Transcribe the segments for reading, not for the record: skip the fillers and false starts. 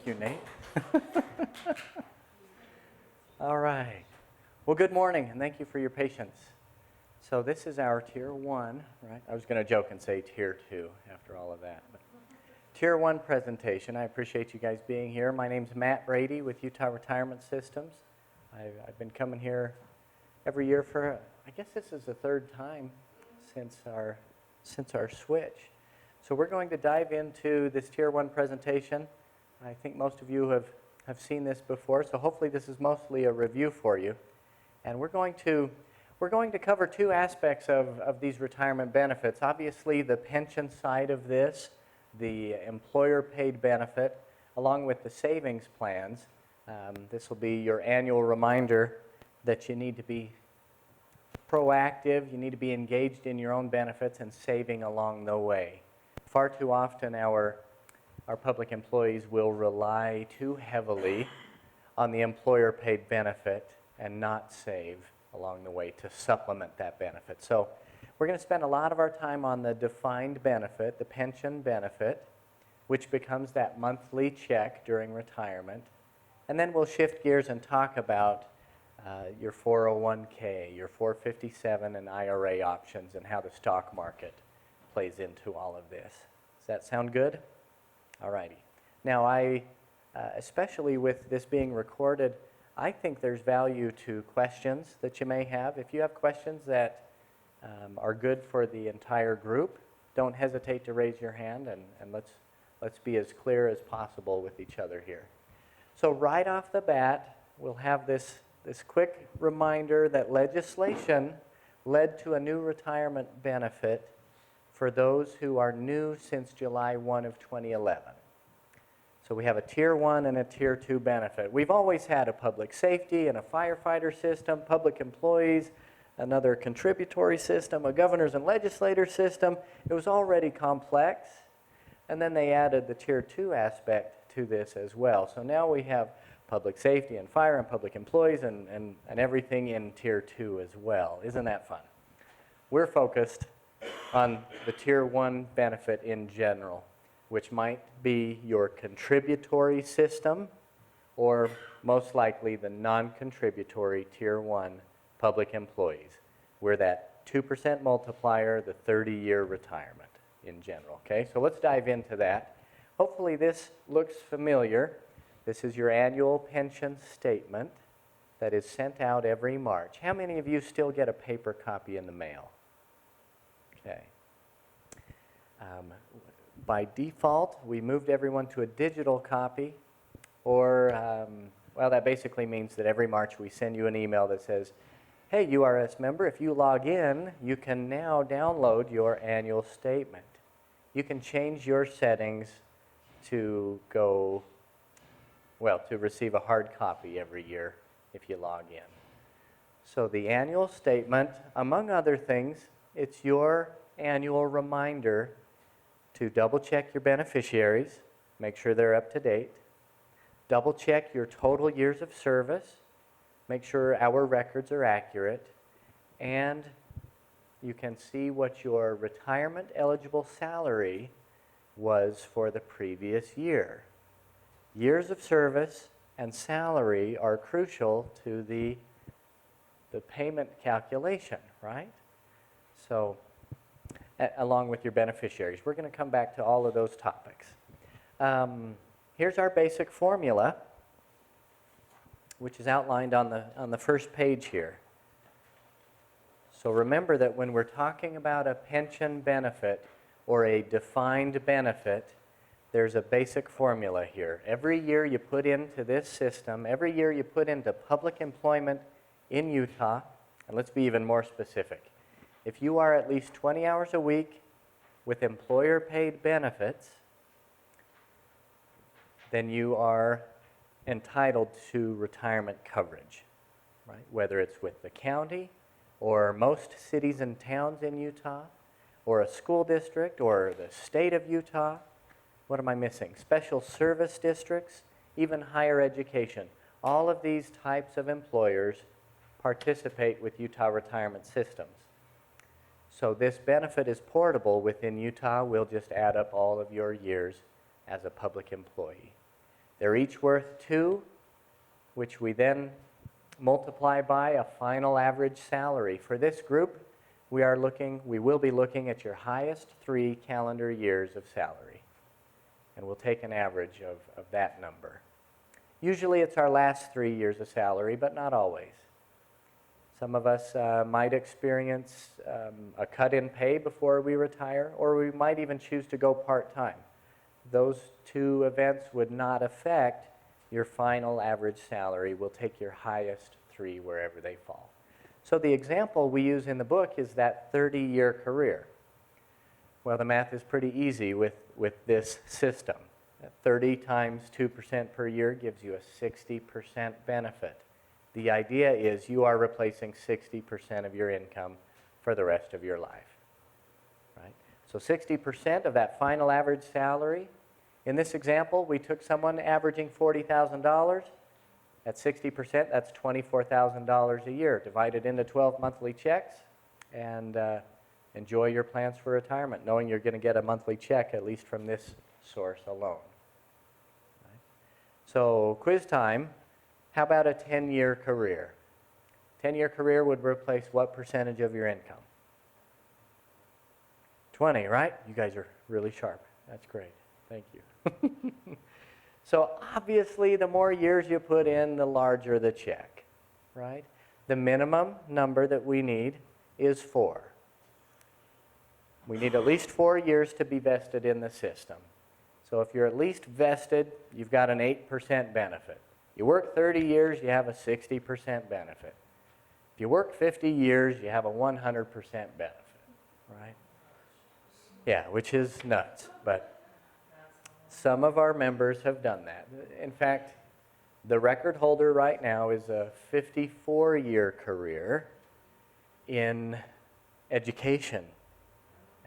Thank you, Nate. All right. Well, good morning, and thank you for your patience. So this is our Tier 1, right? I was going to joke and say Tier 2 after all of that. But Tier 1 presentation. I appreciate you guys being here. My name's Matt Brady with Utah Retirement Systems. I've been coming here every year for, I guess this is the third time since our switch. So we're going to dive into this Tier 1 presentation. I think most of you have seen this before, so hopefully this is mostly a review for you. And we're going to cover two aspects of these retirement benefits. Obviously, the pension side of this, the employer-paid benefit, along with the savings plans. This will be your annual reminder that you need to be proactive, you need to be engaged in your own benefits and saving along the way. Far too often our public employees will rely too heavily on the employer-paid benefit and not save along the way to supplement that benefit. So we're going to spend a lot of our time on the defined benefit, the pension benefit, which becomes that monthly check during retirement. And then we'll shift gears and talk about your 401k, your 457 and IRA options and how the stock market plays into all of this. Does that sound good? All righty. Now, especially with this being recorded, I think there's value to questions that you may have. If you have questions that are good for the entire group, don't hesitate to raise your hand, and let's be as clear as possible with each other here. So right off the bat, we'll have this quick reminder that legislation led to a new retirement benefit for those who are new since July 1 of 2011. So we have a Tier 1 and a Tier 2 benefit. We've always had a public safety and a firefighter system, public employees, another contributory system, a governors and legislators system. It was already complex. And then they added the Tier 2 aspect to this as well. So now we have public safety and fire and public employees and everything in Tier 2 as well. Isn't that fun? We're focused on the Tier 1 benefit in general, which might be your contributory system or most likely the non-contributory Tier 1 public employees. We're that 2% multiplier, the 30-year retirement in general. Okay, so let's dive into that. Hopefully this looks familiar. This is your annual pension statement that is sent out every March. How many of you still get a paper copy in the mail? Okay. By default, we moved everyone to a digital copy, or, well, that basically means that every March we send you an email that says, hey, URS member, if you log in, you can now download your annual statement. You can change your settings to go, well, to receive a hard copy every year if you log in. So the annual statement, among other things, it's your annual reminder to double check your beneficiaries, make sure they're up to date, double check your total years of service, make sure our records are accurate, and you can see what your retirement eligible salary was for the previous year. Years of service and salary are crucial to the payment calculation, right? So, along with your beneficiaries. We're going to come back to all of those topics. Here's our basic formula, which is outlined on the first page here. So remember that when we're talking about a pension benefit or a defined benefit, there's a basic formula here. Every year you put into this system, every year you put into public employment in Utah, and let's be even more specific. If you are at least 20 hours a week with employer-paid benefits, then you are entitled to retirement coverage, right? Whether it's with the county or most cities and towns in Utah or a school district or the state of Utah. What am I missing? Special service districts, even higher education. All of these types of employers participate with Utah retirement systems. So this benefit is portable within Utah. We'll just add up all of your years as a public employee. They're each worth 2, which we then multiply by a final average salary. For this group, we will be looking at your highest 3 calendar years of salary. And we'll take an average of that number. Usually it's our last 3 years of salary, but not always. Some of us might experience a cut in pay before we retire, or we might even choose to go part-time. Those 2 events would not affect your final average salary. We'll take your highest 3 wherever they fall. So the example we use in the book is that 30-year career. Well, the math is pretty easy with this system. 30 times 2% per year gives you a 60% benefit. The idea is you are replacing 60% of your income for the rest of your life. Right? So 60% of that final average salary. In this example, we took someone averaging $40,000. At 60%, that's $24,000 a year, divided into 12 monthly checks, and enjoy your plans for retirement, knowing you're going to get a monthly check, at least from this source alone. Right? So, quiz time. How about a 10-year career? 10-year career would replace what percentage of your income? 20, right? You guys are really sharp. That's great. Thank you. So obviously, the more years you put in, the larger the check, right? The minimum number that we need is 4. We need at least 4 years to be vested in the system. So if you're at least vested, you've got an 8% benefit. You work 30 years, you have a 60% benefit. If you work 50 years, you have a 100% benefit, right? Yeah, which is nuts, but some of our members have done that. In fact, the record holder right now is a 54-year career in education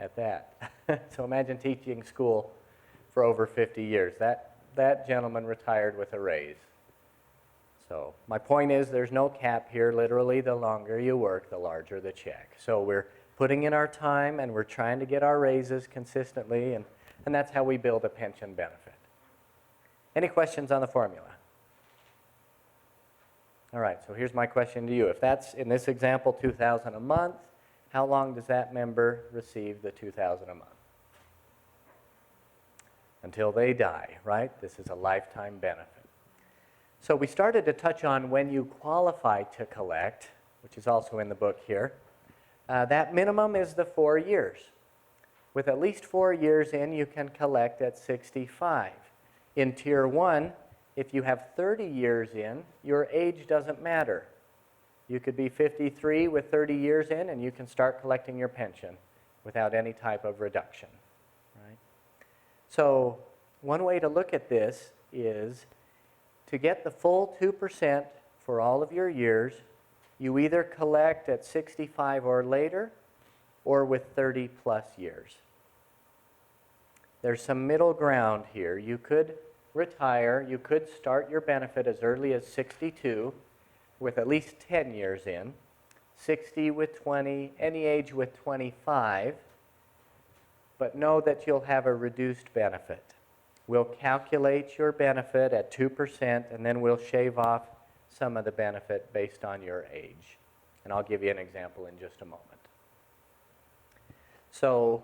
at that. So imagine teaching school for over 50 years. That gentleman retired with a raise. So my point is there's no cap here. Literally, the longer you work, the larger the check. So we're putting in our time and we're trying to get our raises consistently, and that's how we build a pension benefit. Any questions on the formula? All right, so here's my question to you. If that's, in this example, $2,000 a month, how long does that member receive the $2,000 a month? Until they die, right? This is a lifetime benefit. So we started to touch on when you qualify to collect, which is also in the book here. That minimum is the 4 years. With at least 4 years in, you can collect at 65. In Tier 1, if you have 30 years in, your age doesn't matter. You could be 53 with 30 years in, and you can start collecting your pension without any type of reduction. Right? So one way to look at this is to get the full 2% for all of your years, you either collect at 65 or later, or with 30 plus years. There's some middle ground here. You could retire, you could start your benefit as early as 62 with at least 10 years in, 60 with 20, any age with 25, but know that you'll have a reduced benefit. We'll calculate your benefit at 2%, and then we'll shave off some of the benefit based on your age. And I'll give you an example in just a moment. So,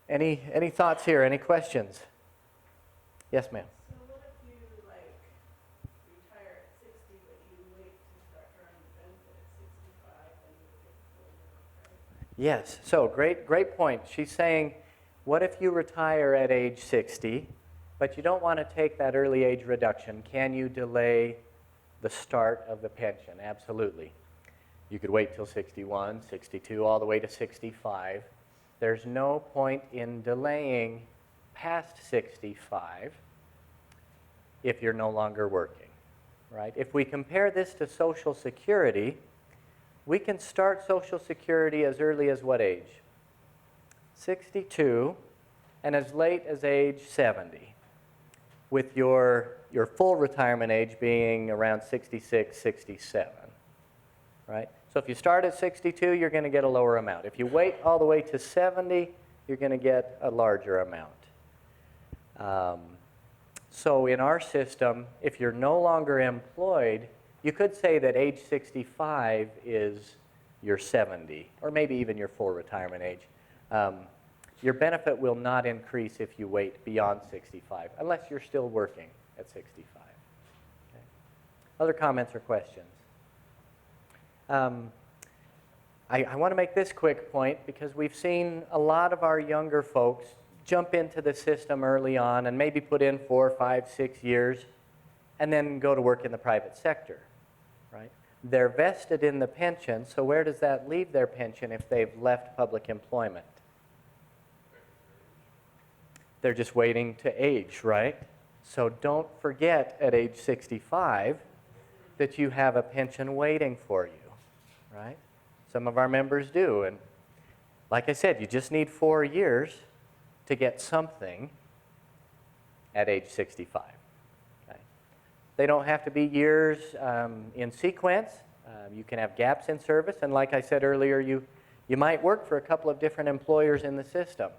any thoughts here? Any questions? Yes, ma'am. So what if you retire at 60, but you wait to start earning the benefit at 65, and you get the full amount, right? Yes. So great point. She's saying, what if you retire at age 60, but you don't want to take that early age reduction? Can you delay the start of the pension? Absolutely. You could wait till 61, 62, all the way to 65. There's no point in delaying past 65 if you're no longer working, right? If we compare this to Social Security, we can start Social Security as early as what age? 62, and as late as age 70, with your full retirement age being around 66, 67, right? So if you start at 62, you're going to get a lower amount. If you wait all the way to 70, you're going to get a larger amount. So in our system, if you're no longer employed, you could say that age 65 is your 70, or maybe even your full retirement age. Your benefit will not increase if you wait beyond 65, unless you're still working at 65. Okay. Other comments or questions? I want to make this quick point because we've seen a lot of our younger folks jump into the system early on and maybe put in 4, 5, 6 years and then go to work in the private sector, right? They're vested in the pension, so where does that leave their pension if they've left public employment? They're just waiting to age, right? So don't forget at age 65 that you have a pension waiting for you, right? Some of our members do, and like I said, you just need 4 years to get something at age 65. Okay? They don't have to be years in sequence. You can have gaps in service, and like I said earlier, you might work for a couple of different employers in the system,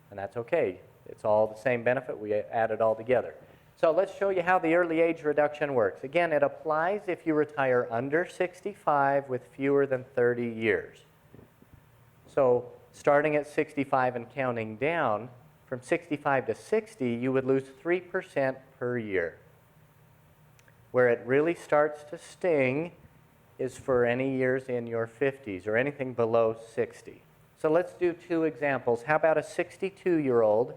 and that's okay. It's all the same benefit. We add it all together. So let's show you how the early age reduction works. Again, it applies if you retire under 65 with fewer than 30 years. So starting at 65 and counting down, from 65 to 60, you would lose 3% per year. Where it really starts to sting is for any years in your 50s or anything below 60. So let's do 2 examples. How about a 62-year-old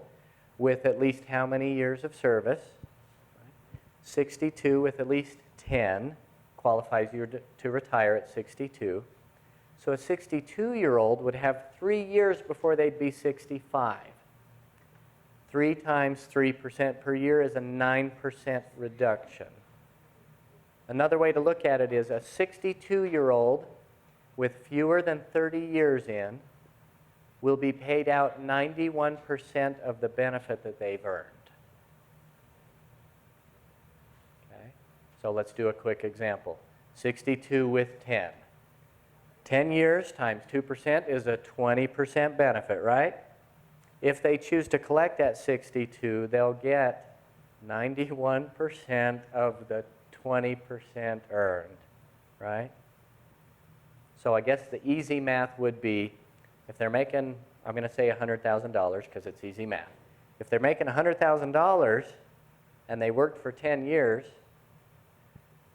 with at least how many years of service? 62 with at least 10 qualifies you to retire at 62. So a 62-year-old would have 3 years before they'd be 65. 3 times 3% per year is a 9% reduction. Another way to look at it is a 62-year-old with fewer than 30 years in will be paid out 91% of the benefit that they've earned. Okay? So let's do a quick example. 62 with 10. 10 years times 2% is a 20% benefit, right? If they choose to collect at 62, they'll get 91% of the 20% earned, right? So I guess the easy math would be, if they're making, I'm going to say $100,000 because it's easy math. If they're making $100,000 and they worked for 10 years,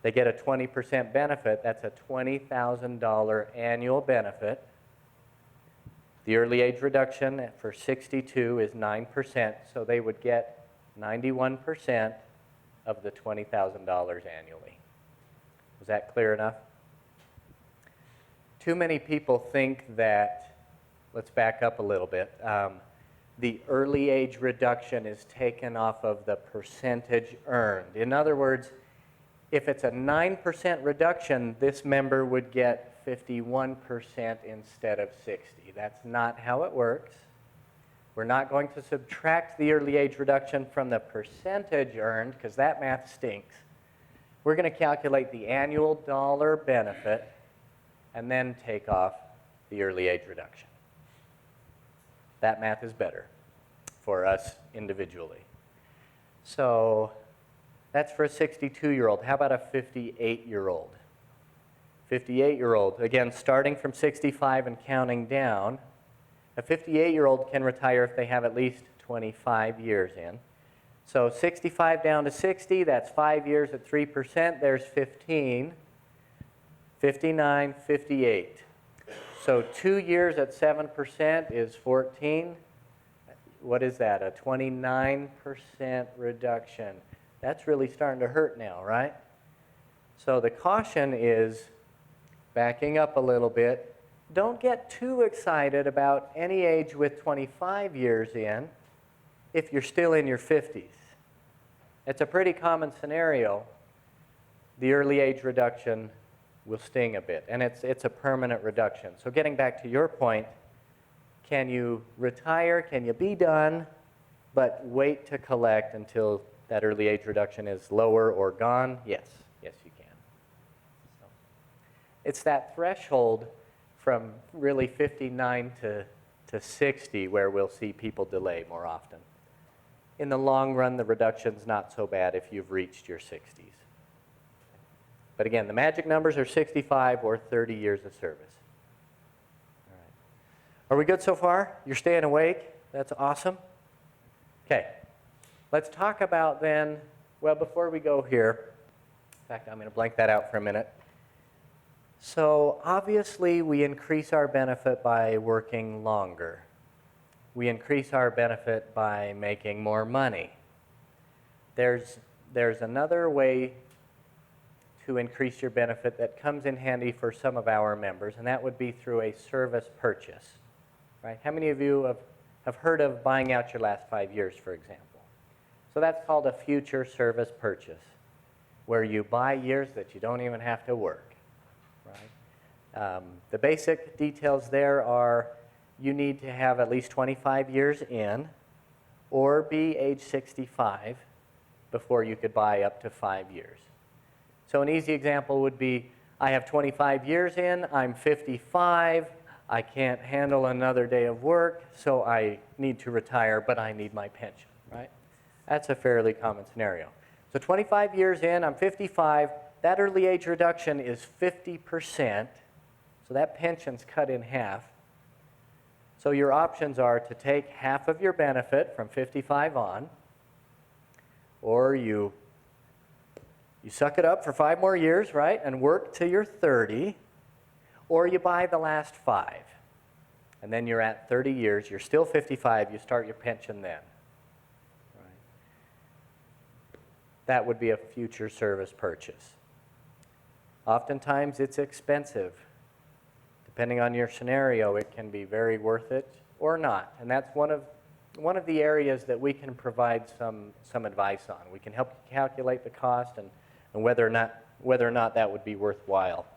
they get a 20% benefit. That's a $20,000 annual benefit. The early age reduction for 62 is 9%, so they would get 91% of the $20,000 annually. Was that clear enough? Too many people think that, let's back up a little bit, the early age reduction is taken off of the percentage earned. In other words, if it's a 9% reduction, this member would get 51% instead of 60. That's not how it works. We're not going to subtract the early age reduction from the percentage earned, because that math stinks. We're going to calculate the annual dollar benefit and then take off the early age reduction. That math is better for us individually. So that's for a 62-year-old. How about a 58-year-old? 58-year-old, again, starting from 65 and counting down. A 58-year-old can retire if they have at least 25 years in. So 65 down to 60, that's 5 years at 3%. There's 15. 59, 58. So 2 years at 7% is 14. What is that? A 29% reduction. That's really starting to hurt now, right? So the caution is, backing up a little bit, don't get too excited about any age with 25 years in if you're still in your 50s. It's a pretty common scenario. The early age reduction will sting a bit, and it's a permanent reduction. So getting back to your point, can you retire, can you be done, but wait to collect until that early age reduction is lower or gone? Yes, yes you can. So it's that threshold from really 59 to 60 where we'll see people delay more often. in the long run, the reduction's not so bad if you've reached your 60s. But again, the magic numbers are 65 or 30 years of service. All right. Are we good so far? You're staying awake? That's awesome. Okay. Let's talk about then, well, before we go here, in fact, I'm going to blank that out for a minute. So obviously, we increase our benefit by working longer. We increase our benefit by making more money. There's another way to increase your benefit that comes in handy for some of our members, and that would be through a service purchase. Right? How many of you have heard of buying out your last 5 years, for example? So that's called a future service purchase, where you buy years that you don't even have to work. Right? The basic details there are you need to have at least 25 years in or be age 65 before you could buy up to 5 years. So an easy example would be, I have 25 years in, I'm 55, I can't handle another day of work, so I need to retire, but I need my pension, right? That's a fairly common scenario. So 25 years in, I'm 55, that early age reduction is 50%, so that pension's cut in half. So your options are to take half of your benefit from 55 on, or you suck it up for 5 more years, right, and work till you're 30, or you buy the last 5. And then you're at 30 years, you're still 55, you start your pension then. Right? That would be a future service purchase. Oftentimes it's expensive. Depending on your scenario, it can be very worth it or not. And that's one of the areas that we can provide some advice on. We can help you calculate the cost and whether or not that would be worthwhile.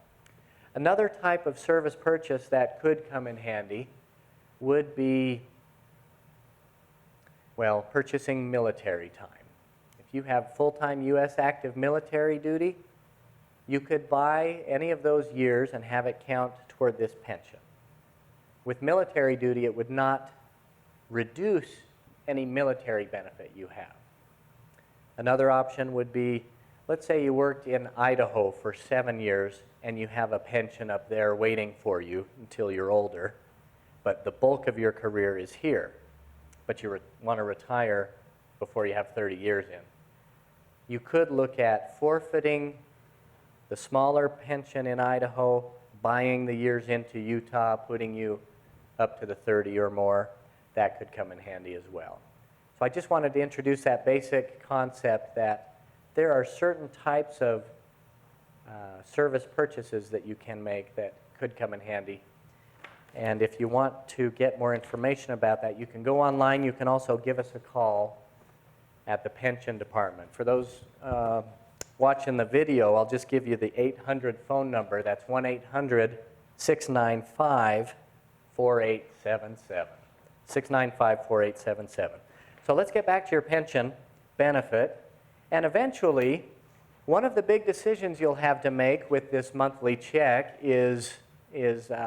Another type of service purchase that could come in handy would be, well, purchasing military time. If you have full-time U.S. active military duty, you could buy any of those years and have it count toward this pension. With military duty, it would not reduce any military benefit you have. Another option would be, let's say you worked in Idaho for 7 years and you have a pension up there waiting for you until you're older, but the bulk of your career is here, but you want to retire before you have 30 years in. You could look at forfeiting the smaller pension in Idaho, buying the years into Utah, putting you up to the 30 or more. That could come in handy as well. So I just wanted to introduce that basic concept that there are certain types of service purchases that you can make that could come in handy. And if you want to get more information about that, you can go online. You can also give us a call at the pension department. For those watching the video, I'll just give you the 800 phone number. That's 1-800-695-4877. 695-4877. So let's get back to your pension benefit. And eventually, one of the big decisions you'll have to make with this monthly check is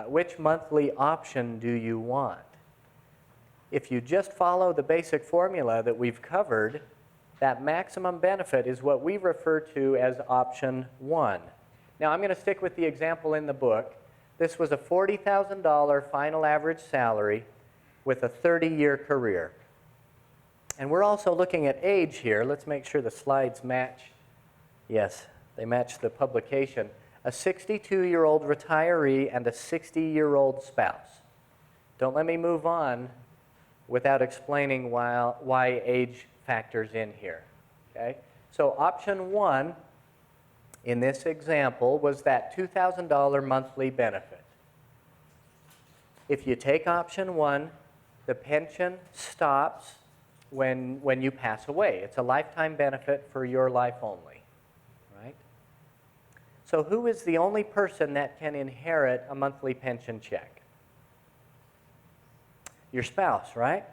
which monthly option do you want? If you just follow the basic formula that we've covered, that maximum benefit is what we refer to as option 1. Now, I'm going to stick with the example in the book. This was a $40,000 final average salary with a 30-year career. And we're also looking at age here. Let's make sure the slides match. Yes, they match the publication. A 62-year-old retiree and a 60-year-old spouse. Don't let me move on without explaining why age factors in here. Okay? So option 1 in this example was that $2,000 monthly benefit. If you take option 1, the pension stops when you pass away. It's a lifetime benefit for your life only, right? So who is the only person that can inherit a monthly pension check? Your spouse, right?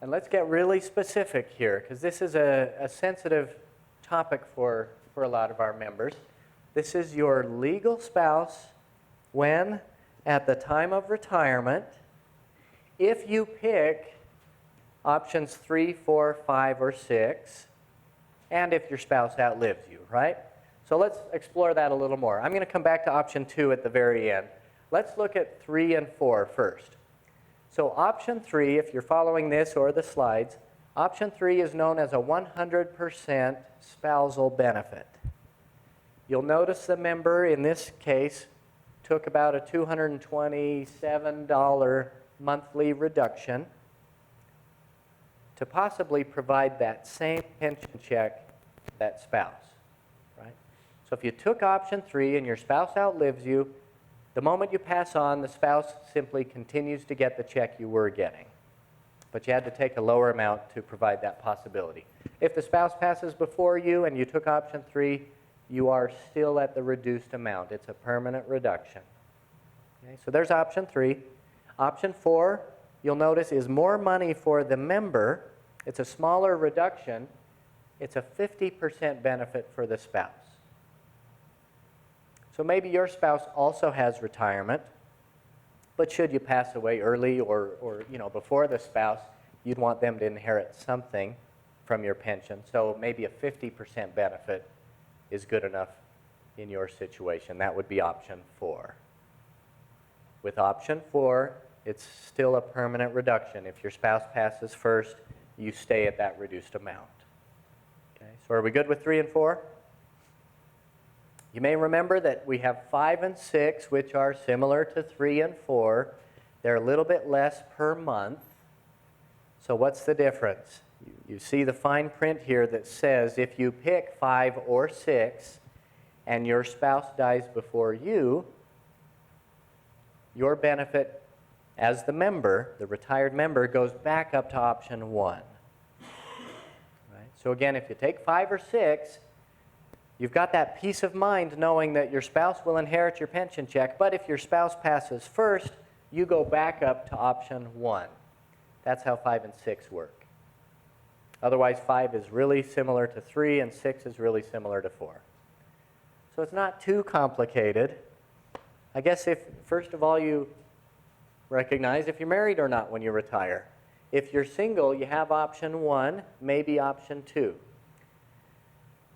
And let's get really specific here, because this is a sensitive topic for a lot of our members. This is your legal spouse when, at the time of retirement, if you pick options 3, 4, 5, or 6, and if your spouse outlives you, right? So let's explore that a little more. I'm going to come back to option 2 at the very end. Let's look at 3 and 4 first. So option 3, if you're following this or the slides, option 3 is known as a 100% spousal benefit. You'll notice the member in this case took about a $227 monthly reduction to possibly provide that same pension check to that spouse, right? So if you took option 3 and your spouse outlives you, the moment you pass on, the spouse simply continues to get the check you were getting. But you had to take a lower amount to provide that possibility. If the spouse passes before you and you took option 3, you are still at the reduced amount. It's a permanent reduction. Okay, so there's option 3. Option 4, you'll notice, is more money for the member. It's a smaller reduction. It's a 50% benefit for the spouse. So maybe your spouse also has retirement, but should you pass away early or before the spouse, you'd want them to inherit something from your pension. So maybe a 50% benefit is good enough in your situation. That would be option 4. With option 4, it's still a permanent reduction. If your spouse passes first, you stay at that reduced amount. Okay, so are we good with 3 and 4? You may remember that we have 5 and 6, which are similar to 3 and 4. They're a little bit less per month. So what's the difference? You see the fine print here that says if you pick 5 or 6 and your spouse dies before you, your benefit as the member, the retired member, goes back up to option 1. Right? So again, if you take 5 or 6, you've got that peace of mind knowing that your spouse will inherit your pension check, but if your spouse passes first, you go back up to option 1. That's how 5 and 6 work. Otherwise, 5 is really similar to 3, and 6 is really similar to 4. So it's not too complicated. I guess if, first of all, you recognize if you're married or not when you retire. If you're single, you have option 1, maybe option 2.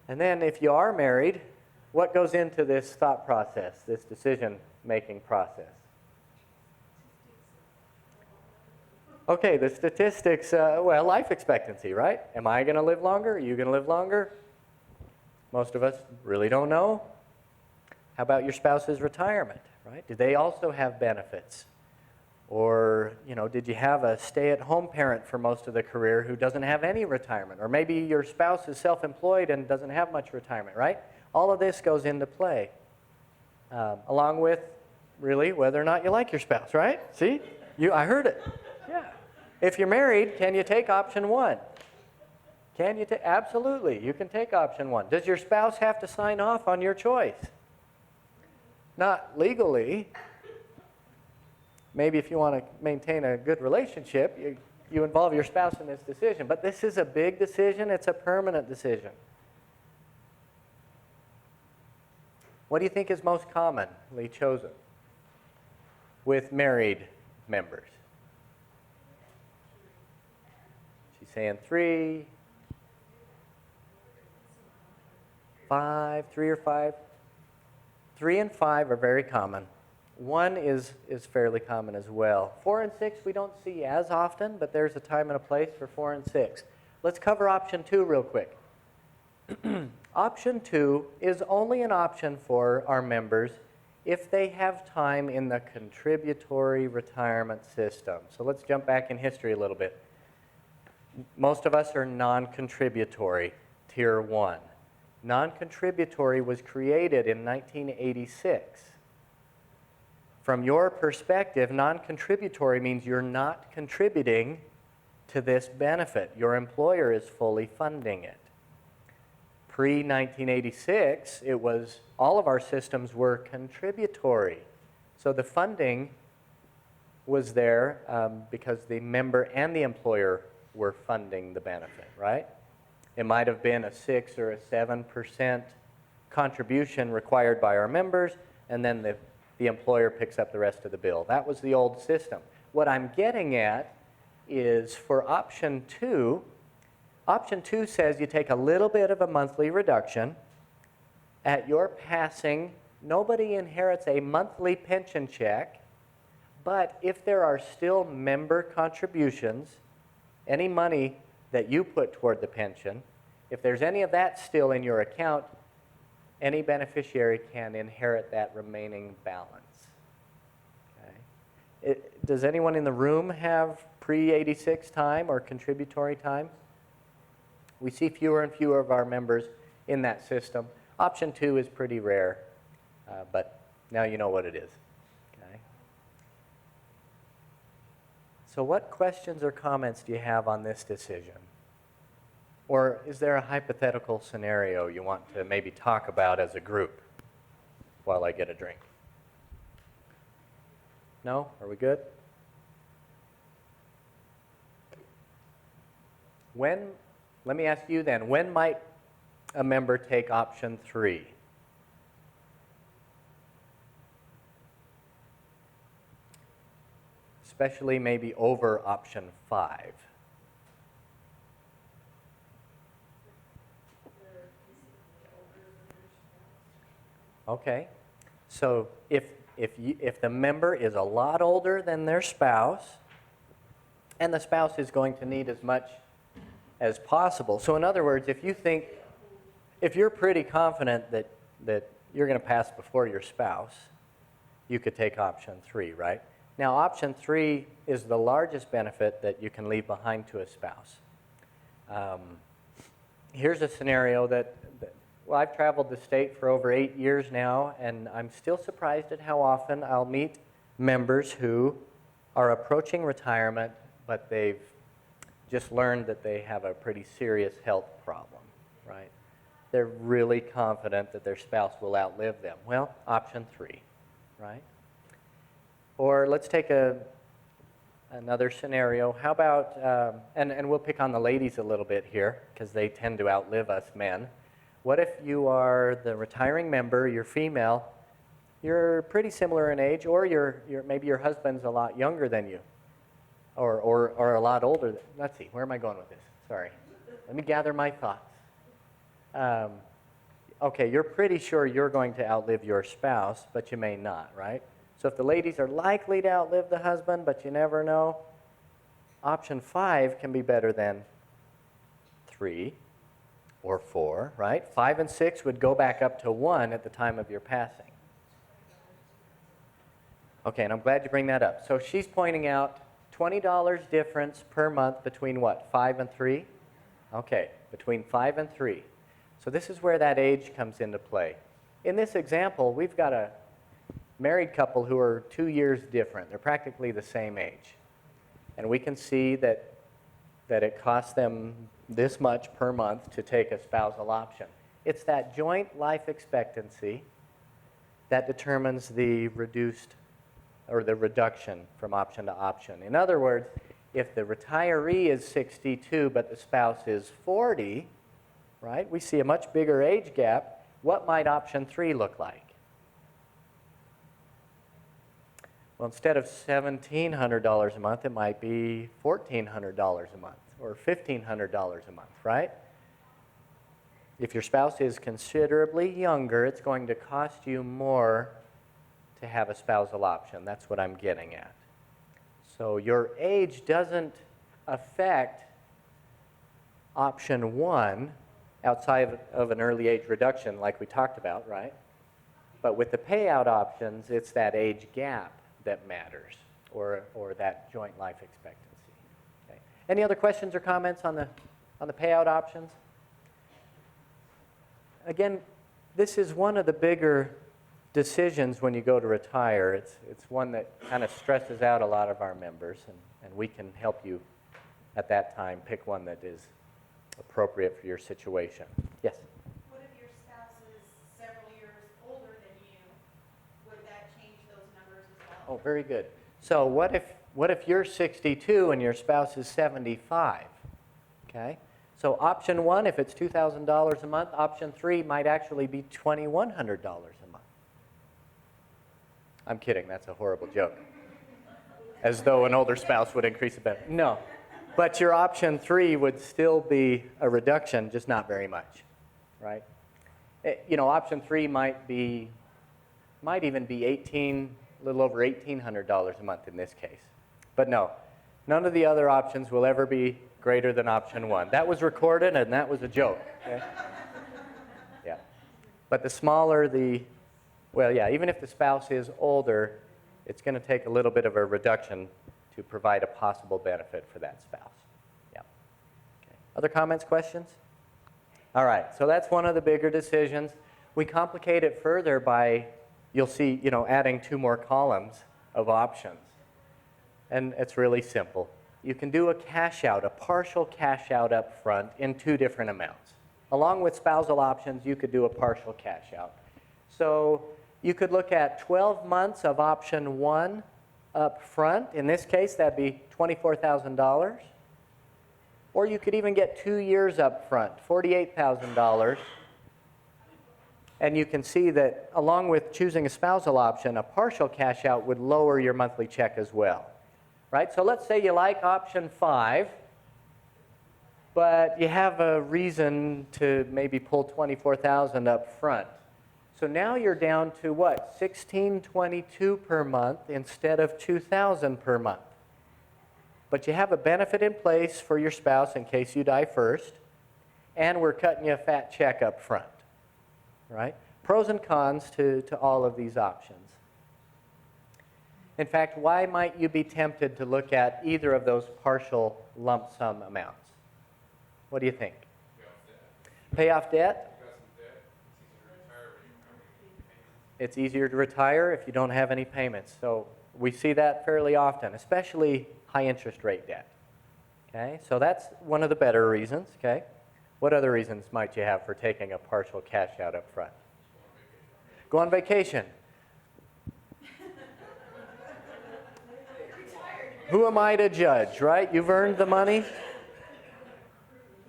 And then if you are married, what goes into this thought process, this decision-making process? Okay, the statistics, well, life expectancy, right? Am I going to live longer? Are you going to live longer? Most of us really don't know. How about your spouse's retirement, right? Do they also have benefits? Or, did you have a stay-at-home parent for most of the career who doesn't have any retirement? Or maybe your spouse is self-employed and doesn't have much retirement, right? All of this goes into play, along with, really, whether or not you like your spouse, right? See? I heard it. Yeah. If you're married, can you take option 1? Can you take? Absolutely, you can take option 1. Does your spouse have to sign off on your choice? Not legally. Maybe if you want to maintain a good relationship, you involve your spouse in this decision. But this is a big decision. It's a permanent decision. What do you think is most commonly chosen with married members? She's saying 3, 5, 3 or 5. 3 and 5 are very common. 1 is fairly common as well. 4 and 6 we don't see as often, but there's a time and a place for 4 and 6. Let's cover option 2 real quick. Option 2 is only an option for our members if they have time in the contributory retirement system. So let's jump back in history a little bit. Most of us are non-contributory, Tier 1. Non-contributory was created in 1986. From your perspective, non-contributory means you're not contributing to this benefit. Your employer is fully funding it. Pre-1986, it was all of our systems were contributory. So the funding was there because the member and the employer were funding the benefit, right? It might have been a 6 or a 7% contribution required by our members, and then the employer picks up the rest of the bill. That was the old system. What I'm getting at is for option 2. Option 2 says you take a little bit of a monthly reduction. At your passing, nobody inherits a monthly pension check, but if there are still member contributions, any money that you put toward the pension, if there's any of that still in your account, any beneficiary can inherit that remaining balance. Okay. Does anyone in the room have pre-86 time or contributory time? We see fewer and fewer of our members in that system. Option 2 is pretty rare, but now you know what it is. Okay. So what questions or comments do you have on this decision? Or is there a hypothetical scenario you want to maybe talk about as a group while I get a drink? No? Are we good? Let me ask you then, when might a member take option 3? Especially maybe over option 5. Okay, so if the member is a lot older than their spouse, and the spouse is going to need as much as possible. So in other words, if you're pretty confident that you're going to pass before your spouse, you could take option 3, right? Now, option 3 is the largest benefit that you can leave behind to a spouse. Here's a scenario well, I've traveled the state for over 8 years now, and I'm still surprised at how often I'll meet members who are approaching retirement, but they've just learned that they have a pretty serious health problem, right? They're really confident that their spouse will outlive them. Well, option 3, right? Or let's take another scenario. How about, and we'll pick on the ladies a little bit here, because they tend to outlive us men. What if you are the retiring member, you're female, you're pretty similar in age, or maybe your husband's a lot younger than you, or a lot older. Let's see, where am I going with this? Sorry. Let me gather my thoughts. Okay, you're pretty sure you're going to outlive your spouse, but you may not, right? So if the ladies are likely to outlive the husband, but you never know, option 5 can be better than 3 or 4, right? 5 and 6 would go back up to 1 at the time of your passing. Okay, and I'm glad you bring that up. So she's pointing out $20 difference per month between what, 5 and 3? Okay, between 5 and 3. So this is where that age comes into play. In this example, we've got a married couple who are 2 years different. They're practically the same age. And we can see that it costs them this much per month to take a spousal option. It's that joint life expectancy that determines the reduced or the reduction from option to option. In other words, if the retiree is 62 but the spouse is 40, right, we see a much bigger age gap. What might option 3 look like? Well, instead of $1,700 a month, it might be $1,400 a month or $1,500 a month, right? If your spouse is considerably younger, it's going to cost you more to have a spousal option. That's what I'm getting at. So your age doesn't affect option 1 outside of an early age reduction like we talked about, right? But with the payout options, it's that age gap that matters, or that joint life expectancy. Okay. Any other questions or comments on the payout options? Again, this is one of the bigger decisions when you go to retire. It's one that kind of stresses out a lot of our members, and we can help you at that time pick one that is appropriate for your situation. Yes? What if your spouse is several years older than you? Would that change those numbers as well? Oh, very good. So what if you're 62 and your spouse is 75? Okay? So option 1, if it's $2,000 a month, option 3 might actually be $2,100 a month. I'm kidding, that's a horrible joke. As though an older spouse would increase the benefit. No, But your option 3 would still be a reduction, just not very much, right? Option 3 might even be a little over $1,800 a month in this case. But no, none of the other options will ever be greater than option 1. That was recorded, and that was a joke. Okay? Yeah. But the smaller even if the spouse is older, it's going to take a little bit of a reduction to provide a possible benefit for that spouse. Yeah. Okay. Other comments, questions? All right, so that's one of the bigger decisions. We complicate it further by, you'll see, adding 2 more columns of options. And it's really simple. You can do a cash out, a partial cash out up front in 2 different amounts. Along with spousal options, you could do a partial cash out. So you could look at 12 months of option 1 up front. In this case, that'd be $24,000. Or you could even get 2 years up front, $48,000. And you can see that along with choosing a spousal option, a partial cash out would lower your monthly check as well. Right? So let's say you like option 5, but you have a reason to maybe pull $24,000 up front. So now you're down to what? $1,622 per month instead of $2,000 per month. But you have a benefit in place for your spouse in case you die first, and we're cutting you a fat check up front. Right? Pros and cons to all of these options. In fact, why might you be tempted to look at either of those partial lump sum amounts? What do you think? Pay off debt? It's easier to retire if you don't have any payments. So we see that fairly often, especially high interest rate debt. Okay, so that's one of the better reasons. Okay, what other reasons might you have for taking a partial cash out up front? Go on vacation. Who am I to judge, right? You've earned the money.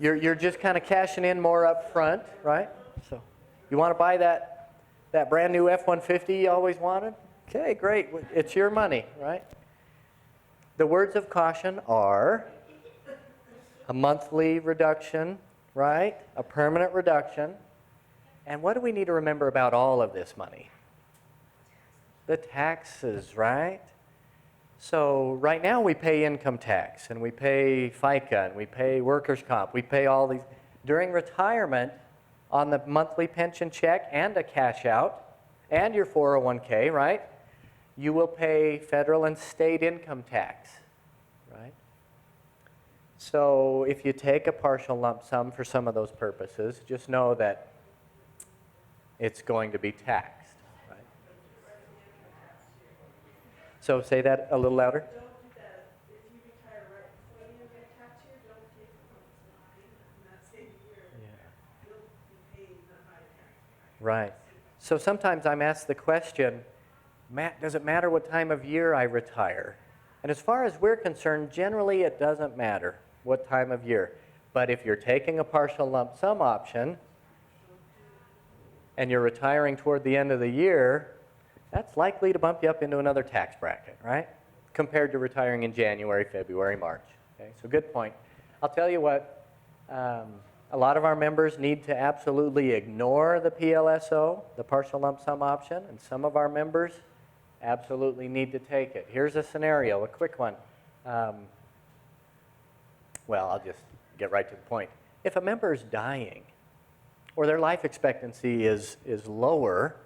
You're just kind of cashing in more up front, right? So you want to buy that brand new F-150 you always wanted? Okay, great. It's your money, right? The words of caution are a monthly reduction, right? A permanent reduction. And what do we need to remember about all of this money? The taxes, right? So right now we pay income tax, and we pay FICA, and we pay workers' comp. We pay all these. During retirement, on the monthly pension check and a cash out, and your 401k, right? You will pay federal and state income tax, right? So if you take a partial lump sum for some of those purposes, just know that it's going to be taxed, right? So say that a little louder. Don't do that. If you retire right before the end of your tax year, don't take a lump sum payment in that same year. Yeah. You'll be paying the high tax. Right. So sometimes I'm asked the question, Matt, does it matter what time of year I retire? And as far as we're concerned, generally it doesn't matter what time of year. But if you're taking a partial lump sum option and you're retiring toward the end of the year, that's likely to bump you up into another tax bracket, right? Compared to retiring in January, February, March. Okay, so good point. I'll tell you what, a lot of our members need to absolutely ignore the PLSO, the partial lump sum option, and some of our members absolutely need to take it. Here's a scenario, a quick one. Well, I'll just get right to the point. If a member is dying or their life expectancy is lower,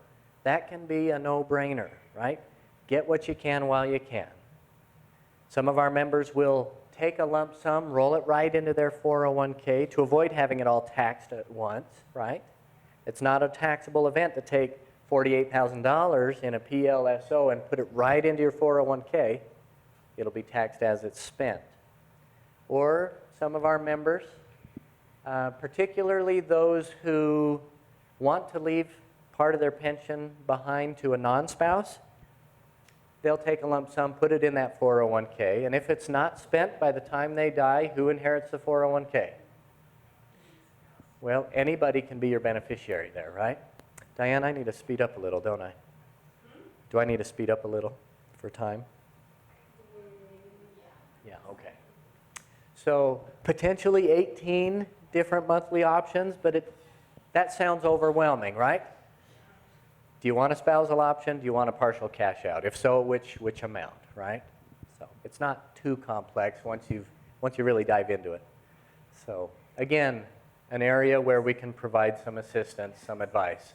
that can be a no-brainer, right? Get what you can while you can. Some of our members will take a lump sum, roll it right into their 401k to avoid having it all taxed at once, right? It's not a taxable event to take $48,000 in a PLSO and put it right into your 401k. It'll be taxed as it's spent. Or some of our members, particularly those who want to leave part of their pension behind to a non-spouse, they'll take a lump sum, put it in that 401k, and if it's not spent by the time they die, who inherits the 401k? Well, anybody can be your beneficiary there, right? Diane, I need to speed up a little, don't I? Do I need to speed up a little for time? Yeah, okay. So potentially 18 different monthly options, but that sounds overwhelming, right? Do you want a spousal option? Do you want a partial cash out? If so, which amount, right? So it's not too complex once you really dive into it. So again, an area where we can provide some assistance, some advice.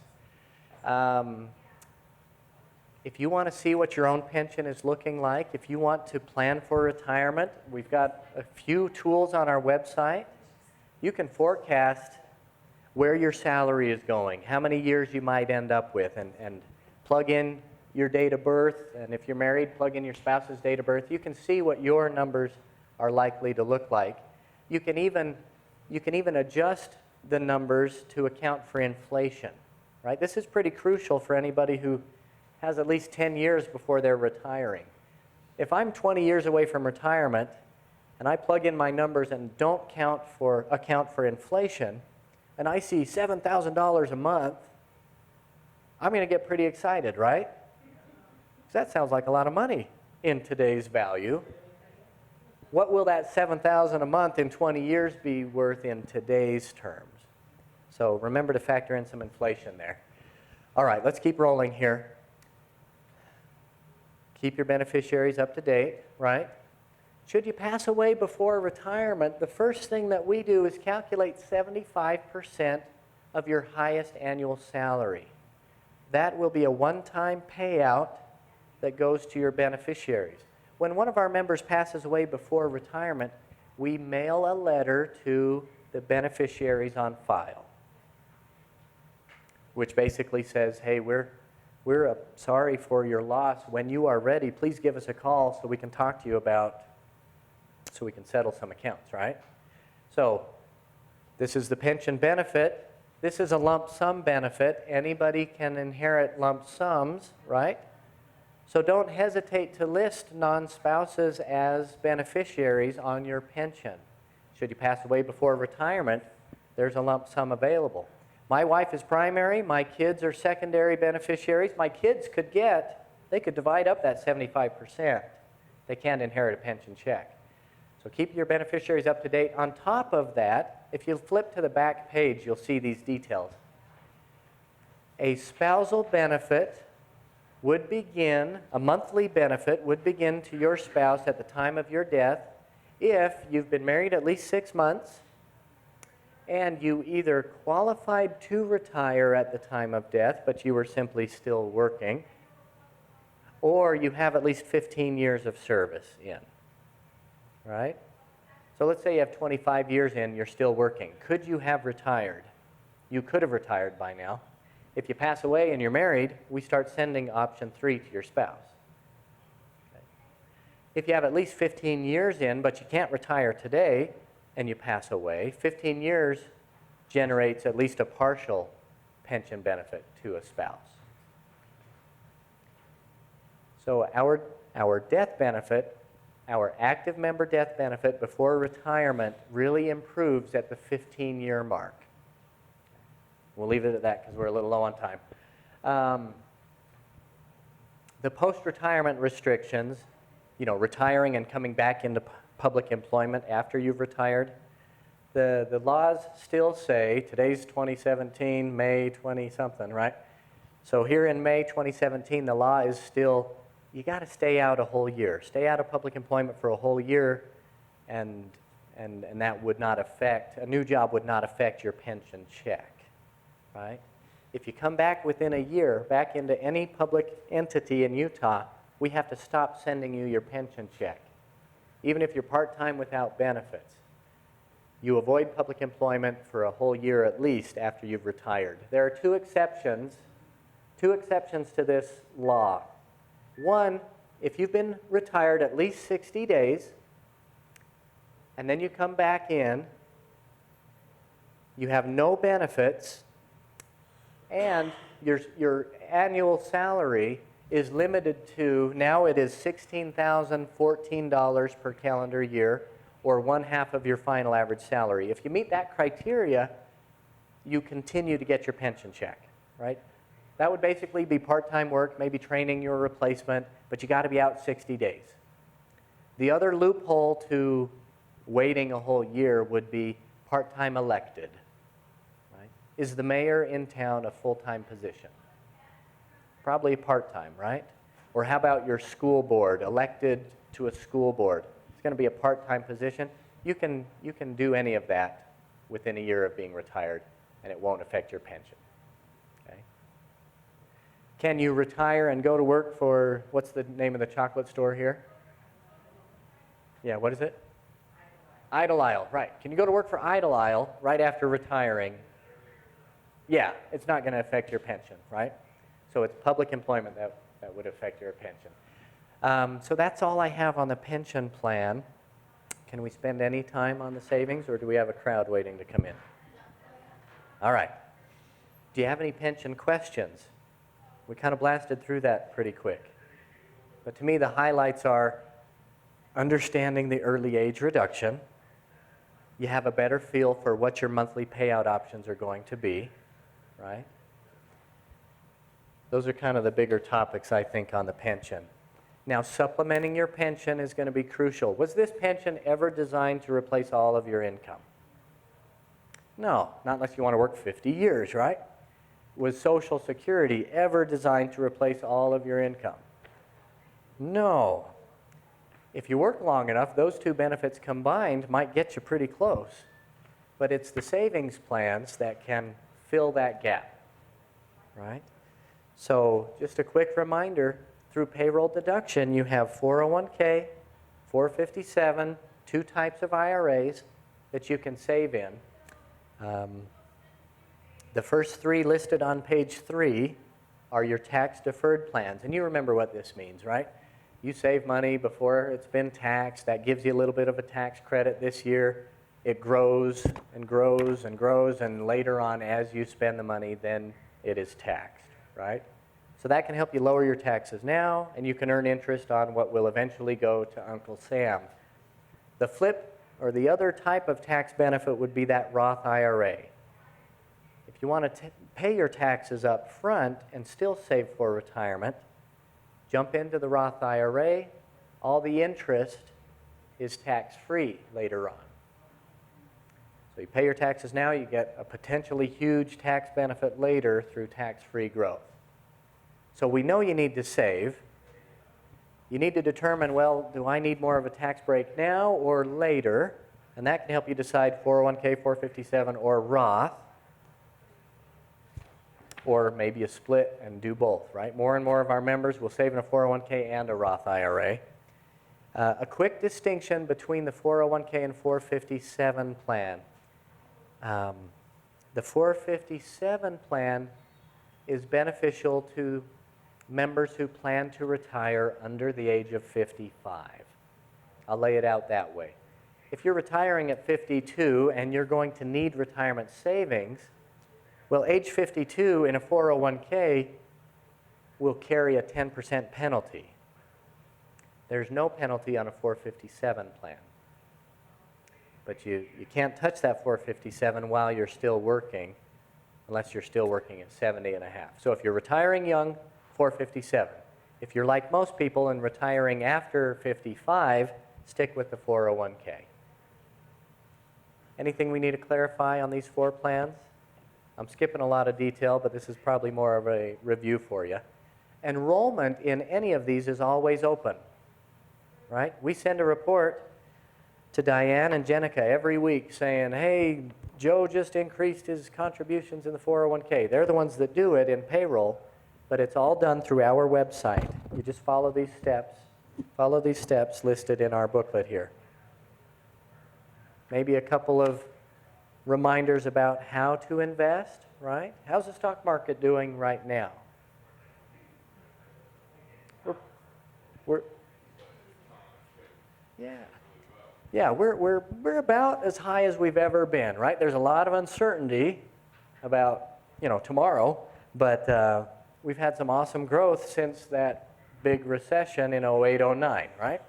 If you want to see what your own pension is looking like, if you want to plan for retirement, we've got a few tools on our website. You can forecast where your salary is going, how many years you might end up with, and plug in your date of birth, and if you're married, plug in your spouse's date of birth. You can see what your numbers are likely to look like. You can even adjust the numbers to account for inflation, right? This is pretty crucial for anybody who has at least 10 years before they're retiring. If I'm 20 years away from retirement and I plug in my numbers and don't account for inflation, and I see $7,000 a month, I'm going to get pretty excited, right? 'Cause that sounds like a lot of money in today's value. What will that $7,000 a month in 20 years be worth in today's terms? So remember to factor in some inflation there. All right, let's keep rolling here. Keep your beneficiaries up to date, right? Should you pass away before retirement, the first thing that we do is calculate 75% of your highest annual salary. That will be a one-time payout that goes to your beneficiaries. When one of our members passes away before retirement, we mail a letter to the beneficiaries on file, which basically says, hey, we're sorry for your loss. When you are ready, please give us a call so we can talk to you so we can settle some accounts, right? So this is the pension benefit. This is a lump sum benefit. Anybody can inherit lump sums, right? So don't hesitate to list non-spouses as beneficiaries on your pension. Should you pass away before retirement, there's a lump sum available. My wife is primary, my kids are secondary beneficiaries. My kids could divide up that 75%. They can't inherit a pension check. So keep your beneficiaries up to date. On top of that, if you flip to the back page, you'll see these details. A spousal benefit would begin, a monthly benefit would begin to your spouse at the time of your death if you've been married at least 6 months and you either qualified to retire at the time of death, but you were simply still working, or you have at least 15 years of service in, right? So let's say you have 25 years in, you're still working. Could you have retired? You could have retired by now. If you pass away and you're married, we start sending option 3 to your spouse. Okay. If you have at least 15 years in, but you can't retire today, and you pass away, 15 years generates at least a partial pension benefit to a spouse. So our death benefit, our active member death benefit before retirement really improves at the 15-year mark. We'll leave it at that because we're a little low on time. The post-retirement restrictions, retiring and coming back into public employment after you've retired, the laws still say, today's 2017, May 20-something, right? So here in May 2017, the law is still, you got to stay out a whole year. Stay out of public employment for a whole year, and that would not affect, a new job would not affect your pension check, right? If you come back within a year, back into any public entity in Utah, we have to stop sending you your pension check. Even if you're part-time without benefits, you avoid public employment for a whole year at least after you've retired. There are two exceptions to this law. One, if you've been retired at least 60 days, and then you come back in, you have no benefits, and your annual salary is limited to, now it is $16,014 per calendar year, or 1/2 of your final average salary. If you meet that criteria, you continue to get your pension check, right? That would basically be part-time work, maybe training your replacement, but you got to be out 60 days. The other loophole to waiting a whole year would be part-time elected. Right? Is the mayor in town a full-time position? Probably part-time, right? Or how about your school board, elected to a school board? It's going to be a part-time position. You can do any of that within a year of being retired, and it won't affect your pension. Okay? Can you retire and go to work for, what's the name of the chocolate store here? Yeah, what is it? Idle Isle, right. Can you go to work for Idle Isle right after retiring? Yeah, it's not going to affect your pension, right? So it's public employment that would affect your pension. So that's all I have on the pension plan. Can we spend any time on the savings, or do we have a crowd waiting to come in? All right. Do you have any pension questions? We kind of blasted through that pretty quick. But to me, the highlights are understanding the early age reduction. You have a better feel for what your monthly payout options are going to be, right? Those are kind of the bigger topics, I think, on the pension. Now, supplementing your pension is going to be crucial. Was this pension ever designed to replace all of your income? No, not unless you want to work 50 years, right? Was Social Security ever designed to replace all of your income? No. If you work long enough, those two benefits combined might get you pretty close. But it's the savings plans that can fill that gap, right? So just a quick reminder, through payroll deduction, you have 401k, 457, two types of IRAs that you can save in. The first three listed on page 3 are your tax-deferred plans. And you remember what this means, right? You save money before it's been taxed. That gives you a little bit of a tax credit this year. It grows and grows and grows, and later on, as you spend the money, then it is taxed, right? So that can help you lower your taxes now, and you can earn interest on what will eventually go to Uncle Sam. The flip, or the other type of tax benefit, would be that Roth IRA. If you want to pay your taxes up front and still save for retirement, jump into the Roth IRA. All the interest is tax-free later on. So you pay your taxes now, you get a potentially huge tax benefit later through tax-free growth. So we know you need to save. You need to determine, well, do I need more of a tax break now or later? And that can help you decide 401k, 457, or Roth. Or maybe a split and do both, right? More and more of our members will save in a 401k and a Roth IRA. A quick distinction between the 401k and 457 plan. The 457 plan is beneficial to members who plan to retire under the age of 55. I'll lay it out that way. If you're retiring at 52 and you're going to need retirement savings, well, age 52 in a 401k will carry a 10% penalty. There's no penalty on a 457 plan. But you can't touch that 457 while you're still working, unless you're still working at 70 and a half. So if you're retiring young, 457. If you're like most people and retiring after 55, stick with the 401k. Anything we need to clarify on these 4 plans? I'm skipping a lot of detail, but this is probably more of a review for you. Enrollment in any of these is always open, right? We send a report to Diane and Jenica every week saying, hey, Joe just increased his contributions in the 401k. They're the ones that do it in payroll, but it's all done through our website. You just follow these steps listed in our booklet here. Maybe a couple of reminders about how to invest, right? How's the stock market doing right now? We're about as high as we've ever been, right? There's a lot of uncertainty about, tomorrow, but we've had some awesome growth since that big recession in 08-09, right?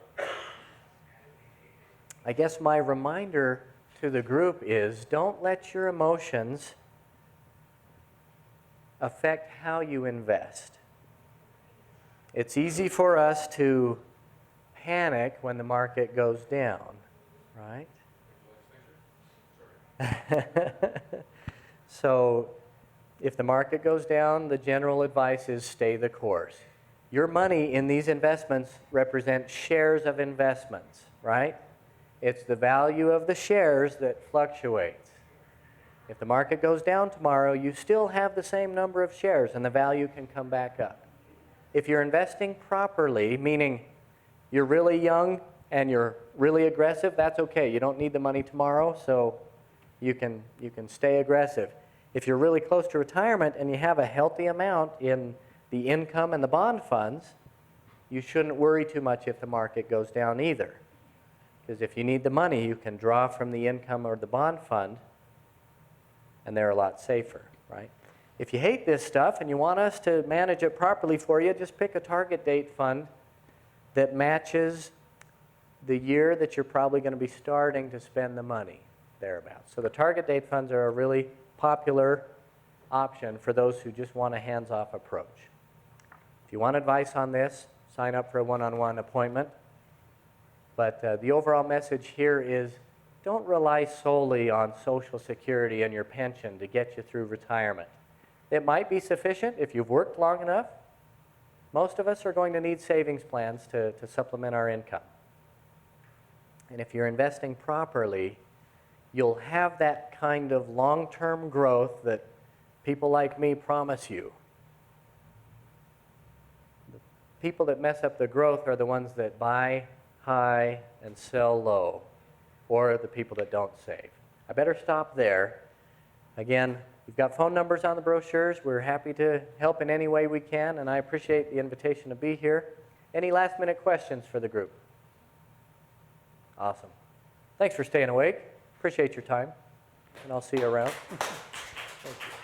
I guess my reminder to the group is don't let your emotions affect how you invest. It's easy for us to panic when the market goes down, right? So if the market goes down, the general advice is stay the course. Your money in these investments represent shares of investments, right? It's the value of the shares that fluctuates. If the market goes down tomorrow, you still have the same number of shares and the value can come back up. If you're investing properly, meaning you're really young and you're really aggressive, that's okay. You don't need the money tomorrow, so you can stay aggressive. If you're really close to retirement and you have a healthy amount in the income and the bond funds, you shouldn't worry too much if the market goes down either. Because if you need the money, you can draw from the income or the bond fund, and they're a lot safer, right? If you hate this stuff and you want us to manage it properly for you, just pick a target date fund that matches the year that you're probably going to be starting to spend the money, thereabouts. So the target date funds are a really popular option for those who just want a hands-off approach. If you want advice on this, sign up for a one-on-one appointment. But the overall message here is don't rely solely on Social Security and your pension to get you through retirement. It might be sufficient if you've worked long enough. Most of us are going to need savings plans to supplement our income. And if you're investing properly, you'll have that kind of long-term growth that people like me promise you. The people that mess up the growth are the ones that buy high and sell low, or the people that don't save. I better stop there. Again, we've got phone numbers on the brochures. We're happy to help in any way we can, and I appreciate the invitation to be here. Any last-minute questions for the group? Awesome. Thanks for staying awake. Appreciate your time, and I'll see you around. Thank you.